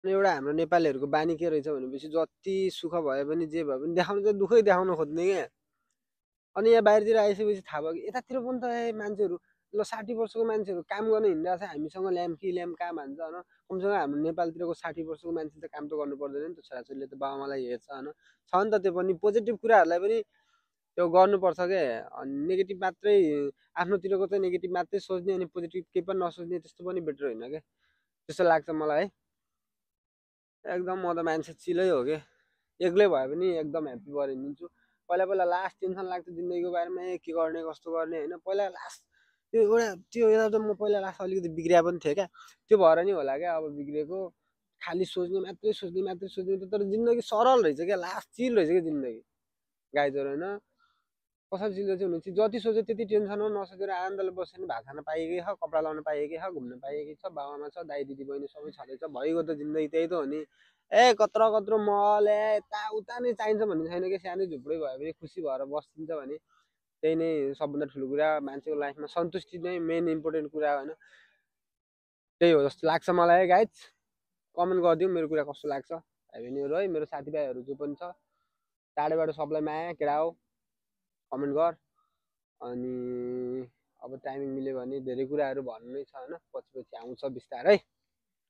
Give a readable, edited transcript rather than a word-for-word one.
अनि एउटा हाम्रो नेपालीहरूको बानी के रहेछ भनेपछि जति सुख भए पनि जे भए पनि देखाउनु चाहिँ दुःखै देखाउन खोज्ने क्या। अनि यहाँ बाहिरतिर आइसकेपछि थाहा भयो कि यतातिर पनि त मान्छेहरू ल 60 वर्षको मान्छेहरू काम गर्न हिँडिरहेको छ, हामीसँग ल्याम कि ल्याम कहाँ भन्छ होइन। कमसेकम हाम्रो नेपालतिरको 60 वर्षको मान्छे त काम त गर्नु पर्दैन नि त, छोराछोरीले त बाबाआमालाई हेर्छ होइन। छ नि त त्यो पनि पोजिटिभ कुराहरूलाई पनि त्यो गर्नुपर्छ क्या। अनि नेगेटिभ मात्रै आफ्नोतिरको चाहिँ नेगेटिभ मात्रै सोच्ने अनि पोजिटिभ केही पनि नसोच्ने त्यस्तो पनि बेटर होइन क्या, त्यस्तो लाग्छ मलाई है। एकदम म त मान्छे चिलै हो कि एक्लै भए पनि एकदम ह्याप्पी भइदिन्छु। पहिला पहिला लास्ट टेन्सन लाग्थ्यो जिन्दगीको बारेमा, के गर्ने कस्तो गर्ने होइन। पहिला लास्ट त्यो यता त म पहिला लास्ट अलिकति बिग्रिया पनि थिएँ क्या, त्यो भएर नि होला क्या अब बिग्रेको। खालि सोच्ने मात्रै सोच्ने मात्रै सोच्ने, तर जिन्दगी सरल रहेछ क्या, लास्ट चिल रहेछ क्या जिन्दगी गाइजहरू होइन। कसरी चिल रहेछ भनेपछि जति सोच्यो त्यति टेन्सनमा नसोचेर आनन्दले बस्यो भने भात खान पाइएकै छ, कपडा लाउन पाइएकै छ, घुम्न पाइएकै छ, बाबाआमा छ, दाइ दिदी बहिनी सबै छँदैछ, भइगयो त जिन्दगी, त्यही त हो नि। कत्रो कत्रो महल यताउता नै चाहिन्छ भन्ने छैन कि, सानै झुप्रै भयो भने खुसी भएर बसिदिन्छ भने त्यही नै सबभन्दा ठुलो कुरा। मान्छेको लाइफमा सन्तुष्टि नै मेन इम्पोर्टेन्ट कुरा होइन, त्यही हो जस्तो लाग्छ मलाई है गाइज। कमेन्ट गरिदिउँ मेरो कुरा कस्तो लाग्छ भाइ बहिनीहरू है, मेरो साथीभाइहरू जो पनि छ टाढेबाट सबलाई माया केडा हो कमेन्ट गर। अनि अब टाइमिङ मिल्यो भने धेरै कुराहरू भन्नु नै छ होइन, पछि पछि आउँछ बिस्तारै।